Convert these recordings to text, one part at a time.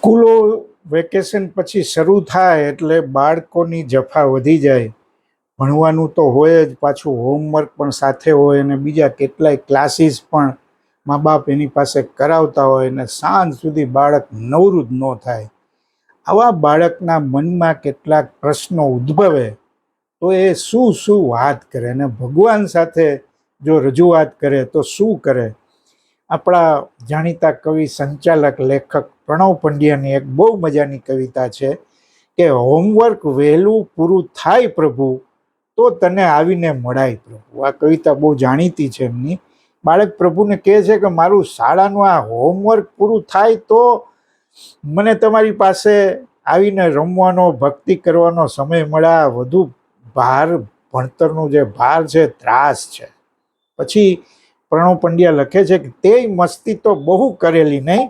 સ્કૂલો વેકેશન પછી શરૂ થાય એટલે બાળકોની જફા વધી જાય. ભણવાનું તો હોય જ, પાછું હોમવર્ક પણ સાથે હોય અને બીજા કેટલાય ક્લાસીસ પણ મા બાપ એની પાસે કરાવતા હોય અને સાંજ સુધી બાળક નવરું જ ન થાય. આવા બાળકના મનમાં કેટલાક પ્રશ્નો ઉદ્ભવે તો એ શું શું વાત કરે અને ભગવાન સાથે જો રજૂઆત કરે તો શું કરે. આપણા જાણીતા કવિ, સંચાલક, લેખક પ્રણવ પંડ્યાની એક બહુ મજાની કવિતા છે કે હોમવર્ક વહેલું પૂરું થાય પ્રભુ તો તને આવીને મળાય પ્રભુ. આ કવિતા બહુ જાણીતી છે એમની. બાળક પ્રભુને કહે છે કે મારું શાળાનું આ હોમવર્ક પૂરું થાય તો મને તમારી પાસે આવીને રમવાનો, ભક્તિ કરવાનો સમય મળે. આ વધુ ભાર, ભણતરનું જે ભાર છે, ત્રાસ છે. પછી પ્રણવ પંડ્યા લખે છે કે તે મસ્તી તો બહુ કરેલી નહીં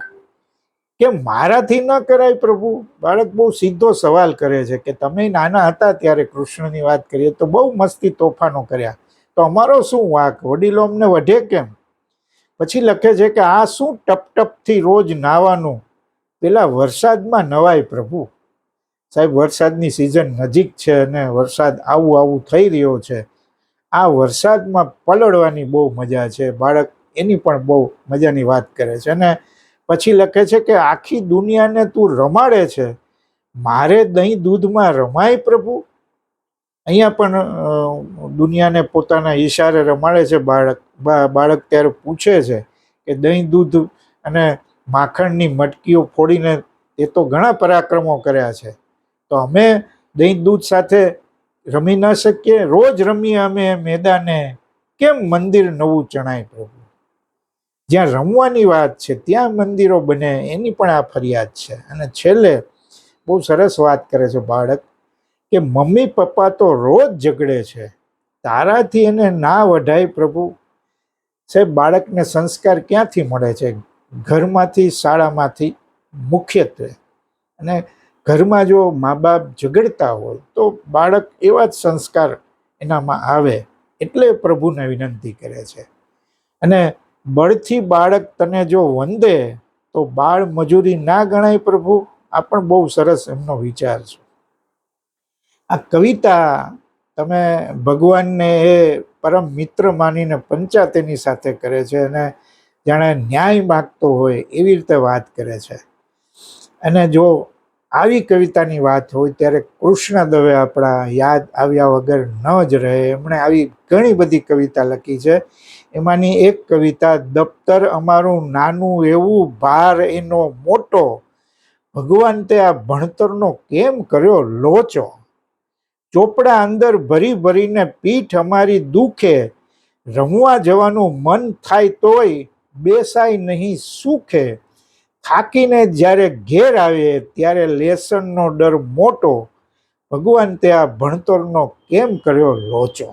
કે મારાથી ન કરાય પ્રભુ. બાળક બહુ સીધો સવાલ કરે છે કે તમે નાના હતા ત્યારે, કૃષ્ણની વાત કરીએ તો બહુ મસ્તી તોફાનો કર્યા, તો અમારો શું વાંક? વડીલો અમને વઢે કેમ? પછી લખે છે કે આ શું ટપ ટપથી રોજ નાવાનું, પેલા વરસાદમાં નવાય પ્રભુ. સાહેબ, વરસાદની સિઝન નજીક છે અને વરસાદ આવું થઈ રહ્યો છે. આ વરસાદમાં પલળવાની બહુ મજા છે. બાળક એની પણ બહુ મજાની વાત કરે છે. અને પછી લખે છે કે આખી દુનિયાને તું રમાડે છે, મારે દહીં દૂધમાં રમાય પ્રભુ. અહીંયા પણ દુનિયાને પોતાના ઈશારે રમાડે છે બાળક. બાળક ત્યારે પૂછે છે કે દહીં દૂધ અને માખણની મટકીઓ ફોડીને એ તો ઘણા પરાક્રમો કર્યા છે, તો અમે દહીં દૂધ સાથે રમી ન શકીએ? રોજ રમીએ અમે મેદાને, કેમ મંદિર નવું ચણાય પ્રભુ. જ્યાં રમવાની વાત છે ત્યાં મંદિરો બને, એની પણ આ ફરિયાદ છે. અને છેલ્લે બહુ સરસ વાત કરે છે બાળક કે મમ્મી પપ્પા તો રોજ ઝઘડે છે, તારાથી એને ના વઢાય પ્રભુ. સાહેબ, બાળકને સંસ્કાર ક્યાંથી મળે છે? ઘરમાંથી, શાળામાંથી મુખ્યત્વે. અને ઘરમાં જો મા બાપ ઝઘડતા હોય તો બાળક એવા જ સંસ્કાર એનામાં આવે. એટલે પ્રભુને વિનંતી કરે છે. અને બળથી બાળક તને જો વંદે તો બાળ મજૂરી ના ગણાય પ્રભુ. આ પણ બહુ સરસ એમનો વિચાર છે. આ કવિતા તમે ભગવાનને એ પરમ મિત્ર માનીને પંચાયત સાથે કરે છે અને જાણે ન્યાય માગતો હોય એવી રીતે વાત કરે છે. અને જો આવી કવિતાની વાત હોય ત્યારે કૃષ્ણ દવે આપણા યાદ આવ્યા વગર ન જ રહે. એમણે આવી ઘણી બધી કવિતા લખી છે. એમાંની એક કવિતા, દફતર અમારું નાનું એવું ભાર એનો મોટો, ભગવાન તે આ ભણતરનો કેમ કર્યો લોચો. ચોપડા અંદર ભરી ભરીને પીઠ અમારી દુખે, રમવા જવાનું મન થાય તોય બેસાય નહીં સુખે. થાકીને જ્યારે ઘેર આવે ત્યારે લેસનનો ડર મોટો, ભગવાન તે આ ભણતરનો કેમ કર્યો લોચો.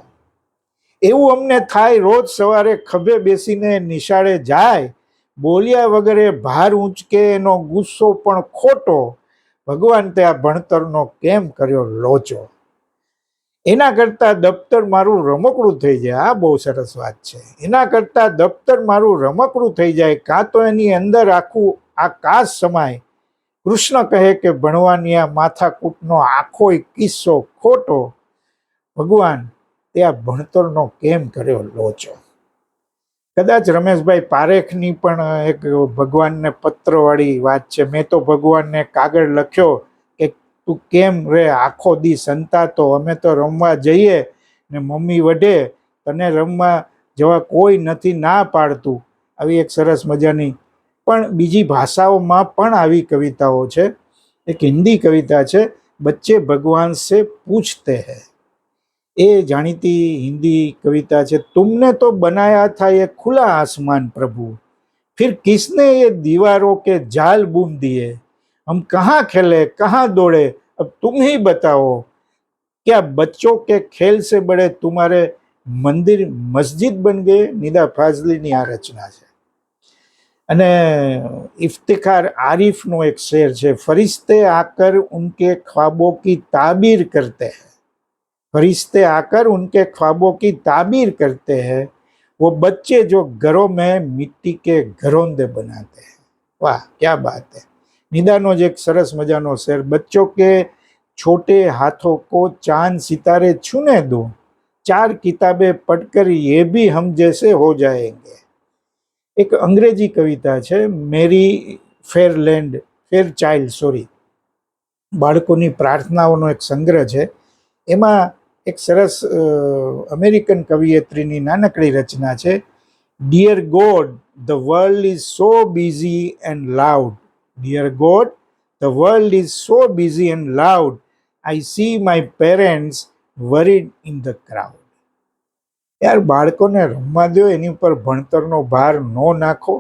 એવું અમને થાય રોજ સવારે ખભે બેસીને નિશાળે જાય, બોલ્યા વગરે ભાર ઊંચકે એનો ગુસ્સો પણ ખોટો, ભગવાન તે આ ભણતરનો કેમ કર્યો લોચો. એના કરતાં દફતર મારું રમકડું થઈ જાય. આ બહુ સરસ વાત છે. એના કરતાં દફતર મારું રમકડું થઈ જાય, કાં તો એની અંદર આખું આકાશ સમાય. કૃષ્ણ કહે કે ભણવાની આ માથાકૂટનો આખોય કિસ્સો ખોટો, ભગવાન તે આ ભણતરનો કેમ કર્યો લોચો. કદાચ રમેશભાઈ પારેખની પણ એક ભગવાનને પત્રવાળી વાત છે. મેં તો ભગવાનને કાગળ લખ્યો કે તું કેમ રે આખો દી સંતાતો, અમે તો રમવા જઈએ ને મમ્મી વઢે, તને રમવા જવા કોઈ નથી ના પાડતું. આવી એક સરસ મજાની પણ બીજી ભાષાઓમાં પણ આવી કવિતાઓ છે. એક હિન્દી કવિતા છે, બચ્ચે ભગવાન સે પૂછતે હૈ. એ જાણીતી હિન્દી કવિતા છે. तुमने तो बनाया था ये खुला आसमान प्रभु, फिर किसने ये दीवारों के जाल बुन दिए, हम कहाँ खेले कहाँ दौड़े अब तुम ही बताओ, क्या बच्चों के खेल से बड़े तुम्हारे मंदिर मस्जिद बन गए. निदा फाजलीની આ રચના છે. અને इफ्तिखार आरिफનો એક શેર છે, फरिश्ते आकर उनके ख्वाबों की ताबीर करते हैं, फरिश्ते आकर उनके ख्वाबों की ताबीर करते हैं, वो बच्चे जो घरों में मिट्टी के घरौंदे बनाते हैं. वाह, क्या बात है. નિદાનો જ એક સરસ મજાનો શેર, બચ્ચો કે छोटे हाथों को चांद सितारे छूने दो, 4 किताबें पढ़कर ये भी हम जैसे हो जाएंगे. એક અંગ્રેજી કવિતા છે, મેરી ફેરચાઇલ્ડ, બાળકોની પ્રાર્થનાઓનો એક સંગ્રહ છે. એમાં એક સરસ અમેરિકન કવિયત્રીની નાનકડી રચના છે, dear God the world is so busy and loud, dear God the world is so busy and loud, I see my parents worried in the crowd. યાર, બાળકોને રમવા દો, એની ઉપર ભણતરનો ભાર ન નાખો.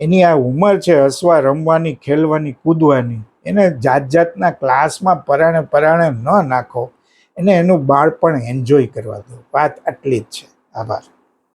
એની આ ઉંમર છે હસવા, રમવાની, ખેલવાની, કૂદવાની. એને જાત જાતના ક્લાસમાં પરાણે ન નાખો. એને એનું બાળપણ એન્જોય કરવા દો. વાત આટલી જ છે. આભાર.